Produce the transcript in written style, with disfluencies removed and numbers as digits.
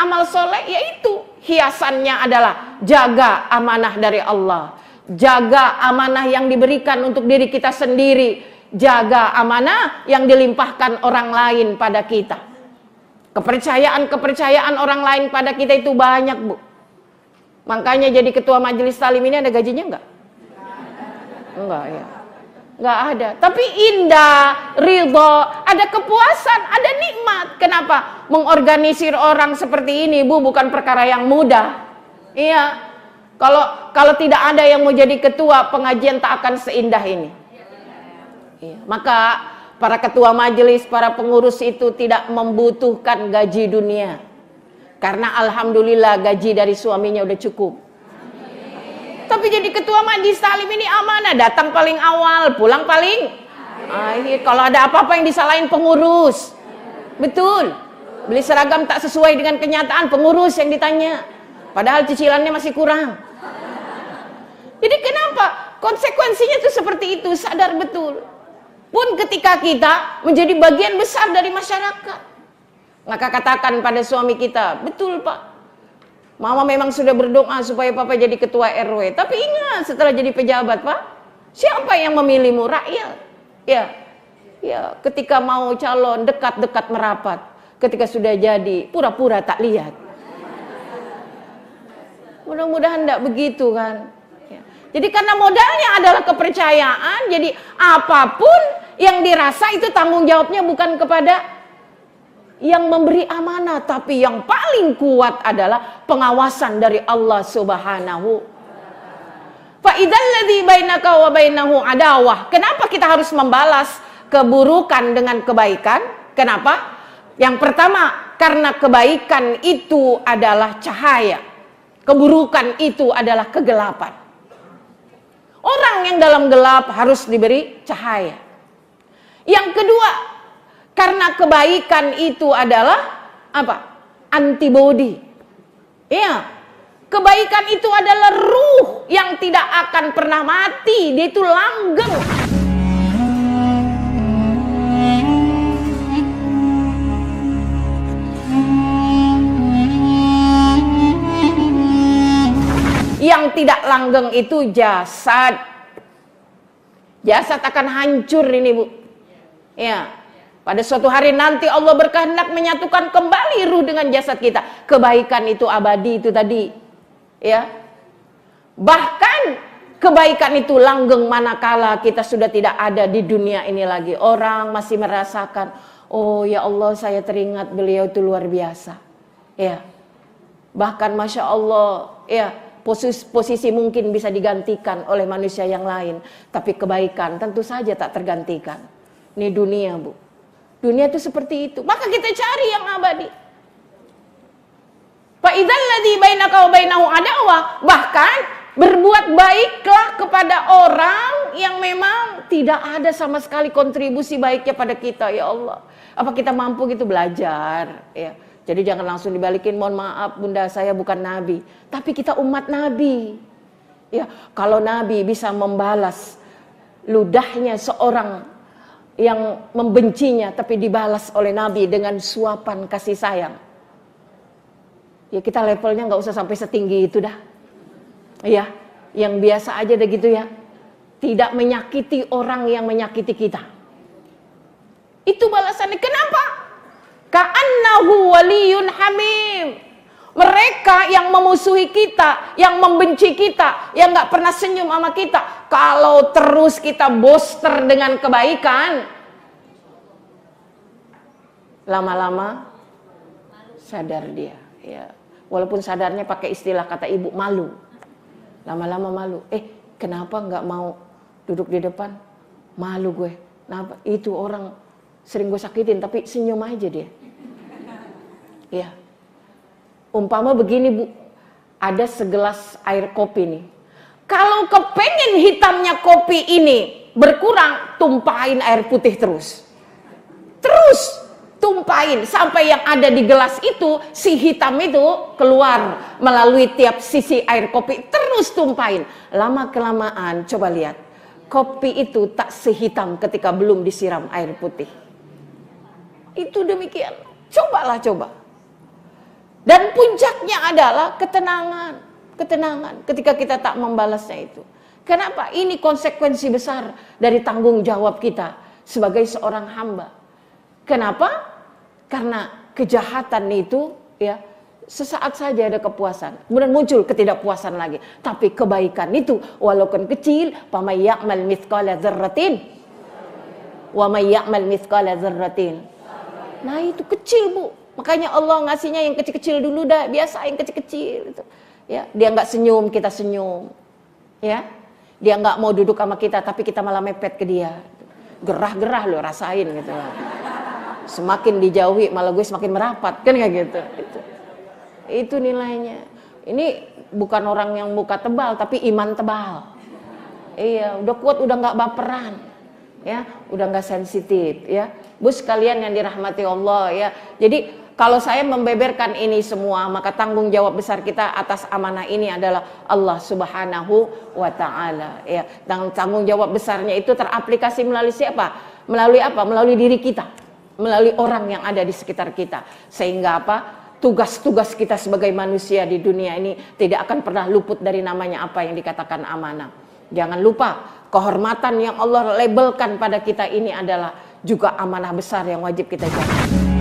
amal soleh, yaitu hiasannya adalah jaga amanah dari Allah, jaga amanah yang diberikan untuk diri kita sendiri, jaga amanah yang dilimpahkan orang lain pada kita. Kepercayaan orang lain pada kita itu banyak, Bu. Makanya jadi ketua majelis talim ini ada gajinya enggak? Enggak ya. Enggak ada. Tapi indah, ridho, ada kepuasan, ada nikmat. Kenapa? Mengorganisir orang seperti ini, Bu, bukan perkara yang mudah. Iya. Kalau tidak ada yang mau jadi ketua, pengajian tak akan seindah ini. Iya. Maka para ketua majelis, para pengurus itu tidak membutuhkan gaji dunia. Karena alhamdulillah gaji dari suaminya udah cukup. Tapi jadi ketua majelis talim ini amanah, datang paling awal, pulang paling akhir. Kalau ada apa-apa yang disalahin pengurus. Betul. Beli seragam tak sesuai dengan kenyataan, pengurus yang ditanya. Padahal cicilannya masih kurang. Jadi kenapa? Konsekuensinya itu seperti itu, sadar betul. Pun ketika kita menjadi bagian besar dari masyarakat, maka katakan pada suami kita, betul Pak, Mama memang sudah berdoa supaya Papa jadi ketua RW. Tapi ingat, setelah jadi pejabat Pak, siapa yang memilihmu? Rakyat. Ya, ketika mau calon dekat-dekat merapat, ketika sudah jadi pura-pura tak lihat. Mudah-mudahan tidak begitu kan. Ya. Jadi karena modalnya adalah kepercayaan, jadi apapun yang dirasa itu tanggung jawabnya bukan kepada yang memberi amanah, tapi yang paling kuat adalah pengawasan dari Allah Subhanahu. Fa idzal ladzi bainaka wa bainahu adawah. Kenapa kita harus membalas keburukan dengan kebaikan? Kenapa? Yang pertama, karena kebaikan itu adalah cahaya. Keburukan itu adalah kegelapan. Orang yang dalam gelap harus diberi cahaya. Yang kedua, karena kebaikan itu adalah apa? Antibody. Iya. Kebaikan itu adalah ruh yang tidak akan pernah mati. Dia itu langgeng. Yang tidak langgeng itu jasad. Jasad akan hancur ini, Bu. Ya. Pada suatu hari nanti Allah berkehendak menyatukan kembali ruh dengan jasad kita. Kebaikan itu abadi itu tadi. Ya. Bahkan kebaikan itu langgeng manakala kita sudah tidak ada di dunia ini lagi. Orang masih merasakan, oh ya Allah, saya teringat beliau itu luar biasa. Ya. Bahkan Masya Allah, ya, posisi mungkin bisa digantikan oleh manusia yang lain. Tapi kebaikan tentu saja tak tergantikan. Ini dunia, Bu. Dunia itu seperti itu. Maka kita cari yang abadi. Fa idzal ladzi bainaka wa bainahu adawah. Bahkan berbuat baiklah kepada orang yang memang tidak ada sama sekali kontribusi baiknya pada kita, ya Allah. Apa kita mampu gitu belajar, ya. Jadi jangan langsung dibalikin, mohon maaf Bunda, saya bukan nabi, tapi kita umat nabi. Ya, kalau nabi bisa membalas ludahnya seorang yang membencinya tapi dibalas oleh Nabi dengan suapan kasih sayang, ya kita levelnya nggak usah sampai setinggi itu dah. Ya, yang biasa aja deh gitu ya. Tidak menyakiti orang yang menyakiti kita. Itu balasannya. Kenapa? Ka'annahu waliyun hamim. Mereka yang memusuhi kita, yang membenci kita, yang gak pernah senyum sama kita, kalau terus kita booster dengan kebaikan, lama-lama sadar dia. Ya. Walaupun sadarnya pakai istilah kata ibu, malu. Lama-lama malu. Kenapa gak mau duduk di depan? Malu gue. Kenapa? Itu orang sering gue sakitin, tapi senyum aja dia. Ya. Umpama begini, Bu, ada segelas air kopi nih. Kalau kepengen hitamnya kopi ini berkurang, tumpahin air putih terus. Terus tumpahin sampai yang ada di gelas itu, si hitam itu keluar melalui tiap sisi air kopi. Terus tumpahin. Lama-kelamaan, coba lihat. Kopi itu tak sehitam ketika belum disiram air putih. Itu demikian. Cobalah, coba. Dan puncaknya adalah ketenangan. Ketenangan ketika kita tak membalasnya itu. Kenapa? Ini konsekuensi besar dari tanggung jawab kita sebagai seorang hamba. Kenapa? Karena kejahatan itu ya sesaat saja ada kepuasan, kemudian muncul ketidakpuasan lagi. Tapi kebaikan itu walaupun kecil, "Faman ya'mal mithqala dzarratin wa may ya'mal mithqala dzarratin." Nah, itu kecil, Bu. Makanya Allah ngasihnya yang kecil-kecil dulu dah, biasa yang kecil-kecil itu. Ya, dia enggak senyum, kita senyum. Ya. Dia enggak mau duduk sama kita, tapi kita malah mepet ke dia. Gerah-gerah lo rasain gitu. Semakin dijauhi malah gue semakin merapat, kan kayak gitu. Itu nilainya. Ini bukan orang yang muka tebal, tapi iman tebal. Iya, udah kuat, udah nggak baperan, ya, udah nggak sensitif, ya. Bu sekalian yang dirahmati Allah, ya. Jadi kalau saya membeberkan ini semua, maka tanggung jawab besar kita atas amanah ini adalah Allah Subhanahu wa Ta'ala, ya. Dan tanggung jawab besarnya itu teraplikasi melalui siapa? Melalui apa? Melalui diri kita, melalui orang yang ada di sekitar kita, sehingga apa? Tugas-tugas kita sebagai manusia di dunia ini tidak akan pernah luput dari namanya apa yang dikatakan amanah. Jangan lupa, kehormatan yang Allah labelkan pada kita ini adalah juga amanah besar yang wajib kita jaga.